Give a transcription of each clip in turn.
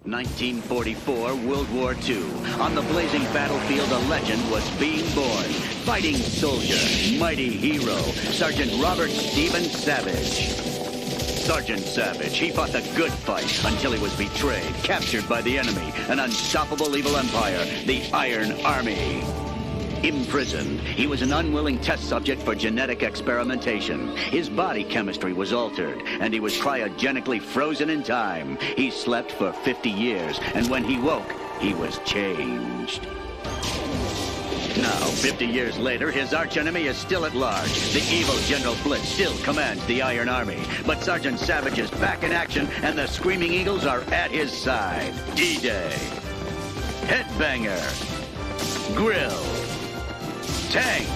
1944, World War II. On the blazing battlefield, a legend was being born. Fighting soldier, mighty hero, Sergeant Robert Stephen Savage. Sergeant Savage, he fought the good fight until he was betrayed, captured by the enemy, an unstoppable evil empire, the Iron Army. Imprisoned, he was an unwilling test subject for genetic experimentation. His body chemistry was altered, and he was cryogenically frozen in time. He slept for 50 years, and when he woke, he was changed. Now, 50 years later, his archenemy is still at large. The evil General Blitz still commands the Iron Army. But Sergeant Savage is back in action, and the Screaming Eagles are at his side. D-Day. Headbanger. Grill. Tank,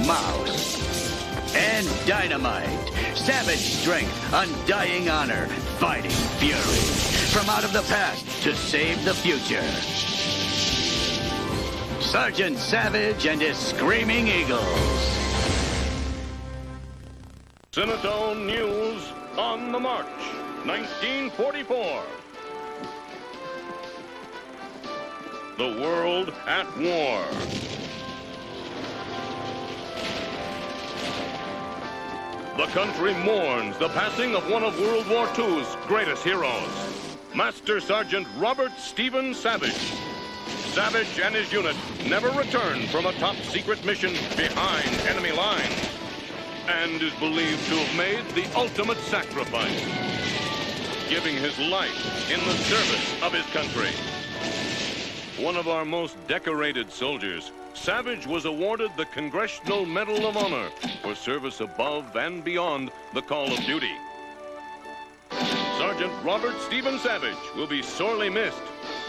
Mouse, and Dynamite. Savage strength, undying honor, fighting fury. From out of the past to save the future. Sergeant Savage and his Screaming Eagles. Cinetone News on the March, 1944. The world at war. The country mourns the passing of one of World War II's greatest heroes, Master Sergeant Robert Stephen Savage. Savage and his unit never returned from a top-secret mission behind enemy lines, and is believed to have made the ultimate sacrifice, giving his life in the service of his country. One of our most decorated soldiers, Savage was awarded the Congressional Medal of Honor for service above and beyond the call of duty. Sergeant Robert Stephen Savage will be sorely missed,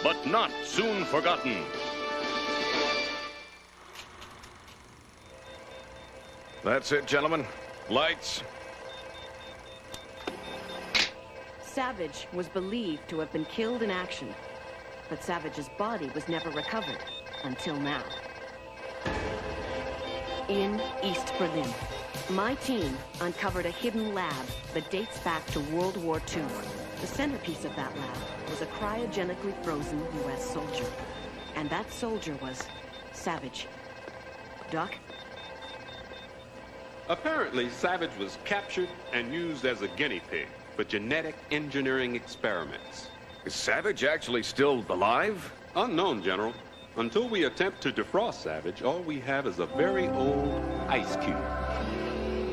but not soon forgotten. That's it, gentlemen. Lights. Savage was believed to have been killed in action, but Savage's body was never recovered until now. In East Berlin, my team uncovered a hidden lab that dates back to World War II. The centerpiece of that lab was a cryogenically frozen U.S. soldier. And that soldier was Savage. Doc? Apparently, Savage was captured and used as a guinea pig for genetic engineering experiments. Is Savage actually still alive? Unknown, General. Until we attempt to defrost Savage, all we have is a very old ice cube.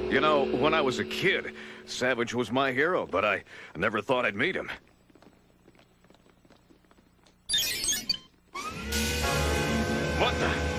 You know, when I was a kid, Savage was my hero, but I never thought I'd meet him. What the?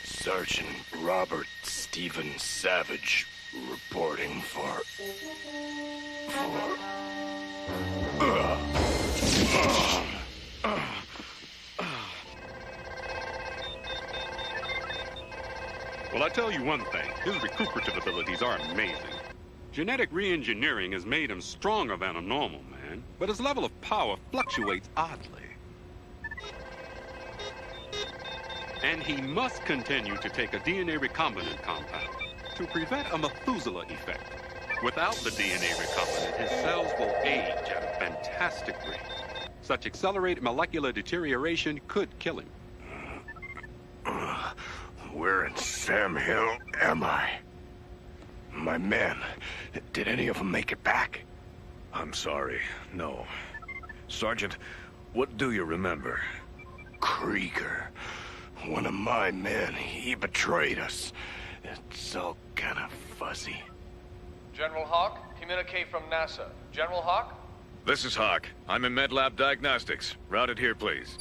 Sergeant Robert Stephen Savage reporting for... Well, I tell you one thing, his recuperative abilities are amazing. Genetic re-engineering has made him stronger than a normal man, but his level of power fluctuates oddly. And he must continue to take a DNA recombinant compound to prevent a Methuselah effect. Without the DNA recombinant, his cells will age at a fantastic rate. Such accelerated molecular deterioration could kill him. Where in Sam Hill am I? My men, did any of them make it back? I'm sorry, no. Sergeant, what do you remember? Krieger, one of my men, he betrayed us. It's all kind of fuzzy. General Hawk, communicate from NASA. General Hawk? This is Hawk. I'm in MedLab Diagnostics. Routed here, please.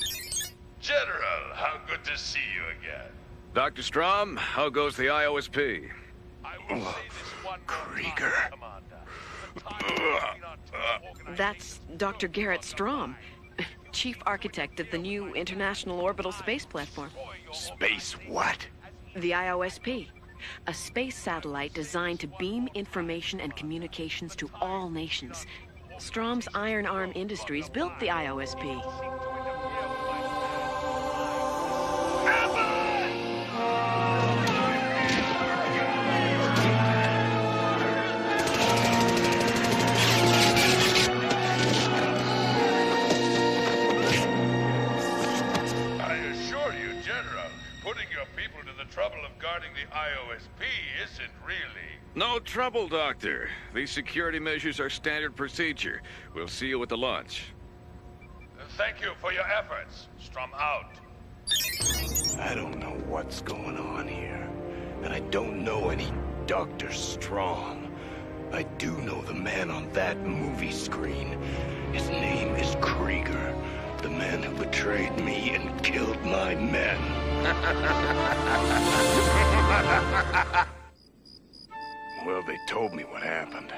General, how good to see you again. Dr. Strom, how goes the IOSP? Krieger. That's Dr. Garrett Strom, chief architect of the new International Orbital Space Platform. Space what? The IOSP, a space satellite designed to beam information and communications to all nations. Strom's Iron Arm Industries built the IOSP. Trouble of guarding the IOSP isn't really... No trouble, Doctor. These security measures are standard procedure. We'll see you at the launch. Thank you for your efforts. Strom out. I don't know what's going on here. And I don't know any Dr. Strom. I do know the man on that movie screen. His name is Krieger. The man who betrayed me and killed my men. Well, they told me what happened.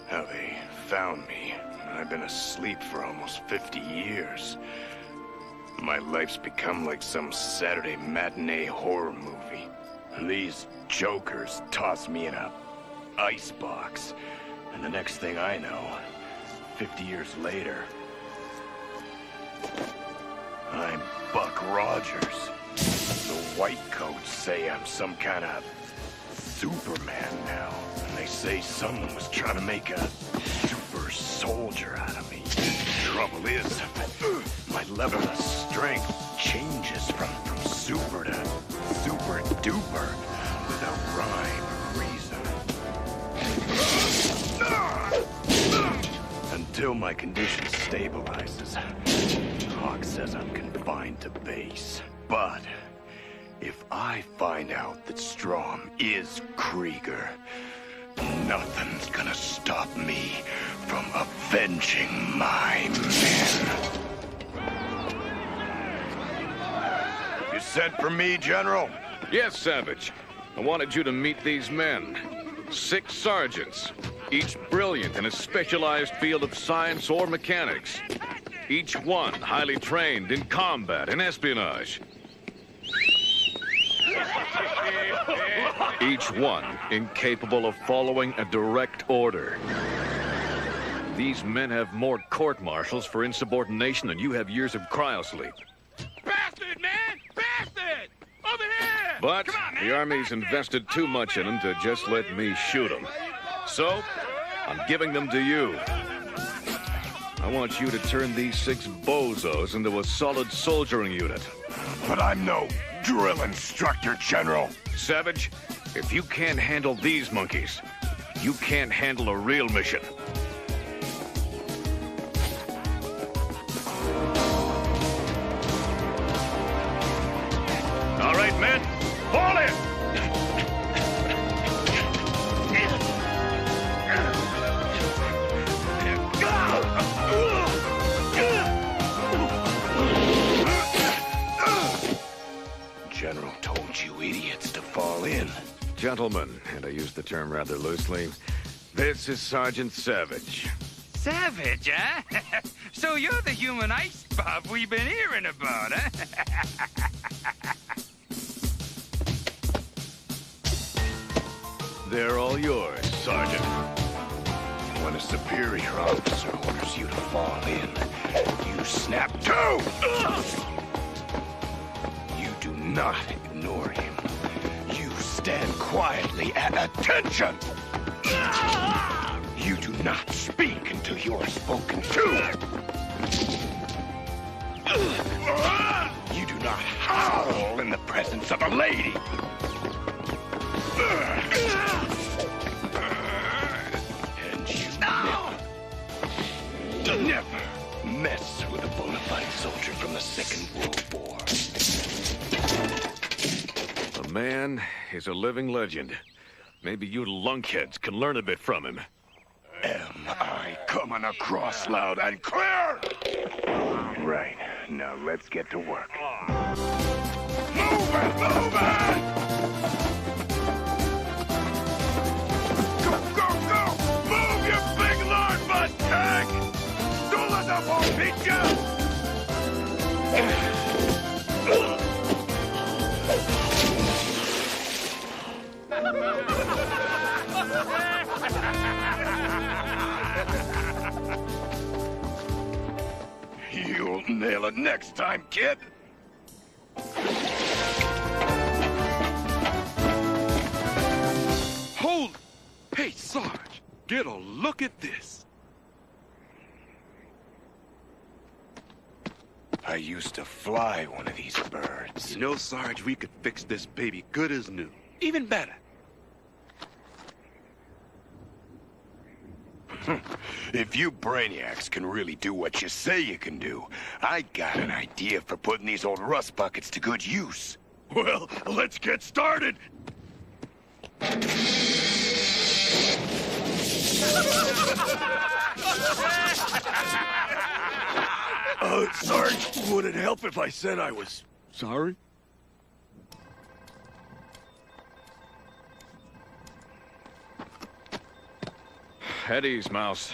How they found me. I've been asleep for almost 50 years. My life's become like some Saturday matinee horror movie. These jokers tossed me in a icebox. And the next thing I know, 50 years later, I'm Buck Rogers. The white coats say I'm some kind of Superman now. And they say someone was trying to make a super soldier out of me. Trouble is, my level of strength changes from super to super duper without rhyme or reason. Until my condition stabilizes, Hawk says I'm confined to base. But if I find out that Strom is Krieger, nothing's gonna stop me from avenging my men. You sent for me, General? Yes, Savage. I wanted you to meet these men. 6 sergeants, each brilliant in a specialized field of science or mechanics. Each one highly trained in combat and espionage. Each one incapable of following a direct order. These men have more court-martials for insubordination than you have years of cryosleep. Bastard, man! Bastard! Over here! But Come on, man. the Army's invested too much in them to just let me shoot them. So, I'm giving them to you. I want you to turn these 6 bozos into a solid soldiering unit. But I'm no drill instructor, General. Savage, if you can't handle these monkeys, you can't handle a real mission. All right, men, fall in! General told you idiots to fall in. Gentlemen, and I use the term rather loosely, this is Sergeant Savage. Savage, huh? So you're the human ice buff we've been hearing about, huh? They're all yours, Sergeant. When a superior officer orders you to fall in, you snap to! You do not ignore him. You stand quietly at attention! You do not speak until you are spoken to! You do not howl in the presence of a lady! And you never mess with a bona fide soldier from the Second World War. The man is a living legend. Maybe you lunkheads can learn a bit from him. Am I coming across loud and clear? Right. Now let's get to work. Move it! Move it! Go, go, go! Move, you big larva tank! Don't let that ball beat you! You'll nail it next time, kid. Hold! Hey, Sarge, get a look at this. I used to fly one of these birds. You know, Sarge, we could fix this baby good as new. Even better. If you brainiacs can really do what you say you can do, I got an idea for putting these old rust buckets to good use. Well, let's get started! Sarge, would it help if I said I was sorry? At ease, Mouse.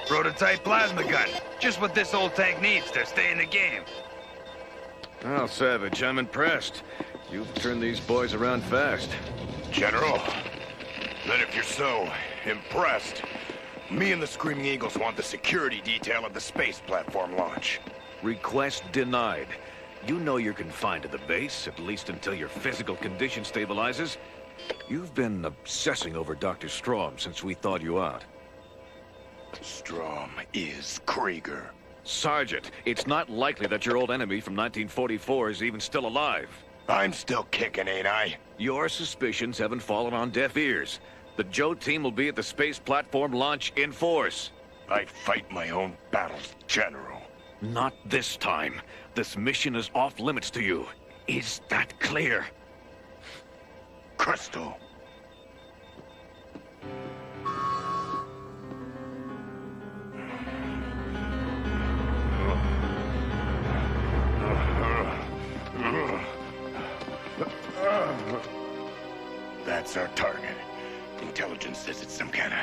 Prototype plasma gun. Just what this old tank needs to stay in the game. Well, Savage, I'm impressed. You've turned these boys around fast. General, then if you're so impressed, me and the Screaming Eagles want the security detail of the space platform launch. Request denied. You know you're confined to the base, at least until your physical condition stabilizes. You've been obsessing over Dr. Strom since we thawed you out. Strom is Krieger. Sergeant, it's not likely that your old enemy from 1944 is even still alive. I'm still kicking, ain't I? Your suspicions haven't fallen on deaf ears. The Joe team will be at the space platform launch in force. I fight my own battles, General. Not this time. This mission is off limits to you. Is that clear? Crystal. That's our target. Intelligence says it's some kind of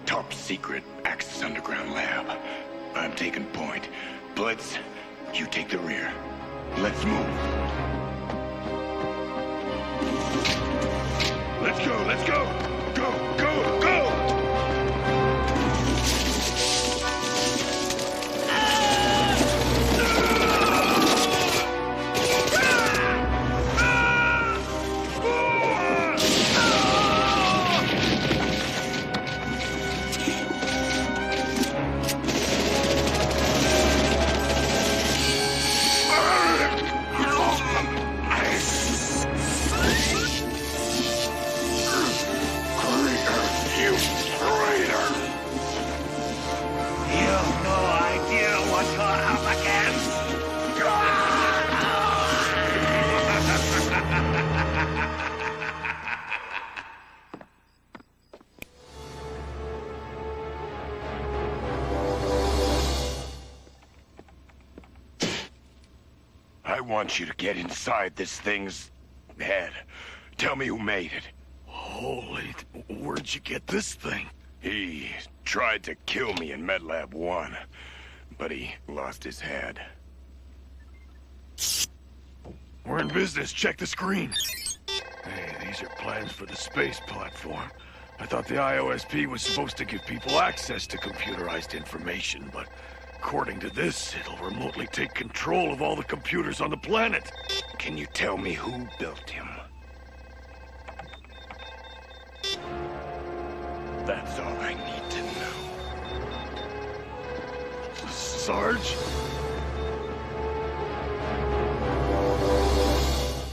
top-secret Axis underground lab. I'm taking point. Blitz, you take the rear. Let's move. Let's go, let's go! Go, go, go! I want you to get inside this thing's head. Tell me who made it. Holy, where'd you get this thing? He tried to kill me in MedLab 1, but he lost his head. We're in business. Check the screen. Hey, these are plans for the space platform. I thought the IOSP was supposed to give people access to computerized information, but according to this, it'll remotely take control of all the computers on the planet. Can you tell me who built him? That's all I need to know. Sarge?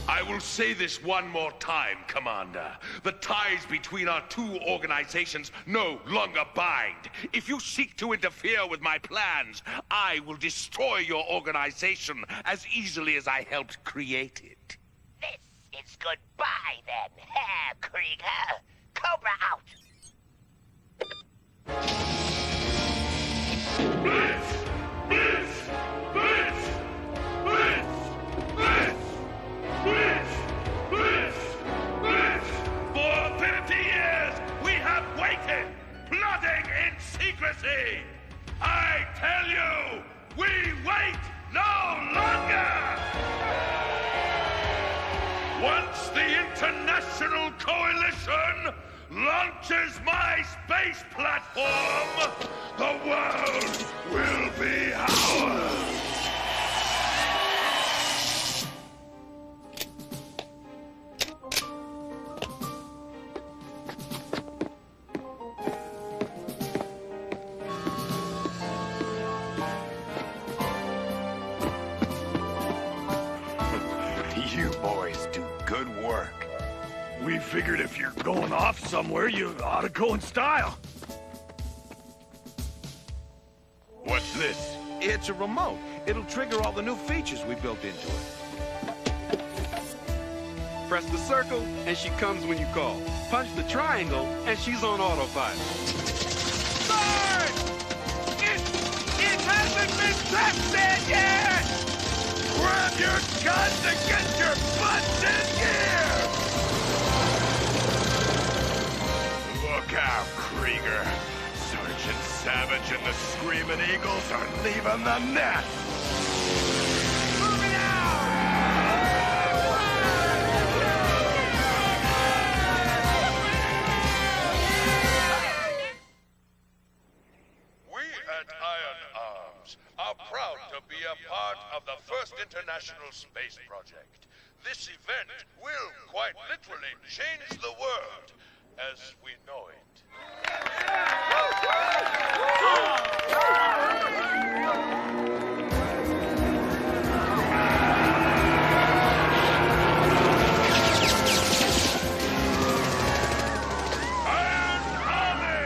I will say this one more time, Commander. The ties between our two organizations no longer bind. If you seek to interfere with my plans, I will destroy your organization as easily as I helped create it. This is goodbye then, Herr Krieger. Cobra out! Blitz! Blitz! Blitz! Blitz! Blitz! Blitz! Blitz! Blitz! For 50 years, we have waited, plotting in secrecy! I tell you, we wait no longer! Once the International Coalition launches my space platform, the world will be ours! You boys do good work. We figured if you're going off somewhere, you ought to go in style. What's this? It's a remote. It'll trigger all the new features we built into it. Press the circle, and she comes when you call. Punch the triangle, and she's on autopilot. Guard! It hasn't been tested yet! Grab your guns and get your butts in gear! Look out, Krieger. Sergeant Savage and the Screaming Eagles are leaving the nest. Moving out! We at Iron Arms are proud to be a part of the first International Space Project. This event will quite literally change the world as we know it. Iron Army!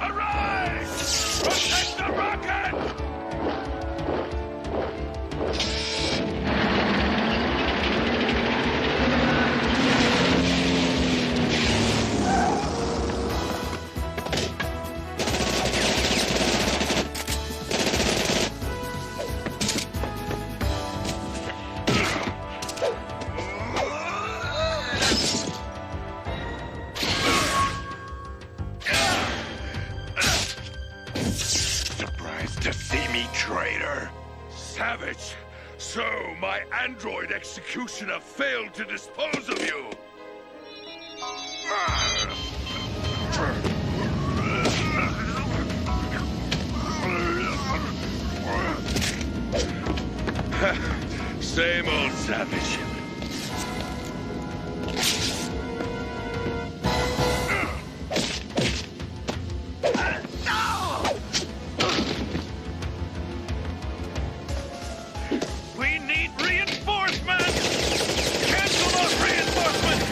Arise! Protect the rocket! Surprised to see me, traitor. Savage! So, my android executioner failed to dispose of you! Same old Savage. We need reinforcements! Cancel those reinforcements!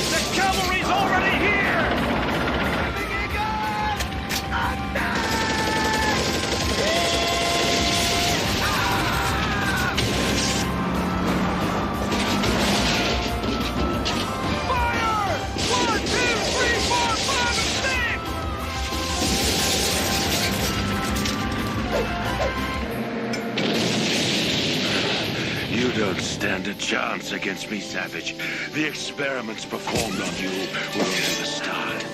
The cavalry's already here! Fire! 1, 2, 3, 4, 5, and 6! You don't stand a chance against me, Savage. The experiments performed on you were only the start.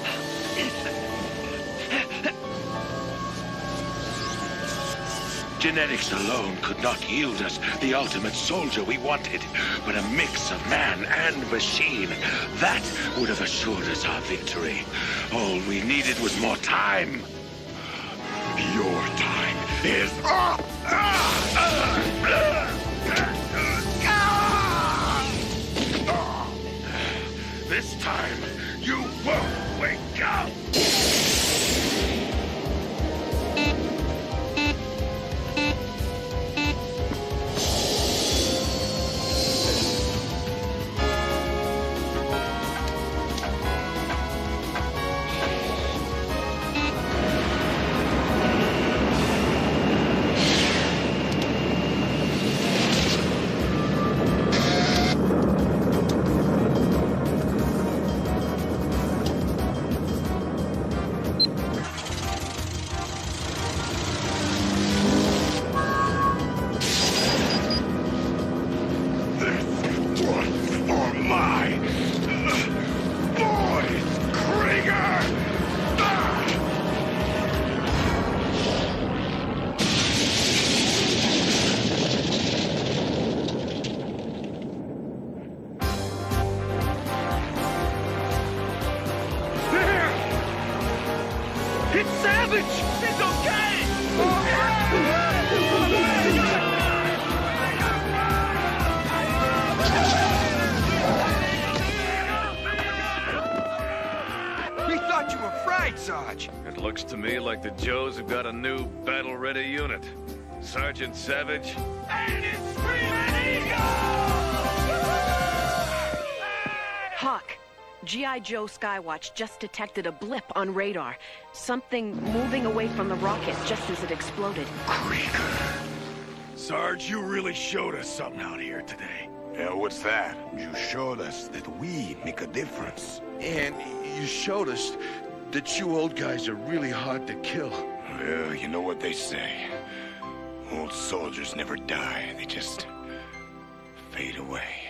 Genetics alone could not yield us the ultimate soldier we wanted, but a mix of man and machine. That would have assured us our victory. All we needed was more time. Your time is up! This time, you won't wake up! It's Savage! It's We thought you were fried, Sarge. It looks to me like the Joes have got a new battle-ready unit. Sergeant Savage. And it's Screaming Eagle! Hawk, G.I. Joe Skywatch just detected a blip on radar. Something moving away from the rocket just as it exploded. Sarge, you really showed us something out here today. Yeah, what's that? You showed us that we make a difference. And you showed us that you old guys are really hard to kill. Well, you know what they say. Old soldiers never die, they just fade away.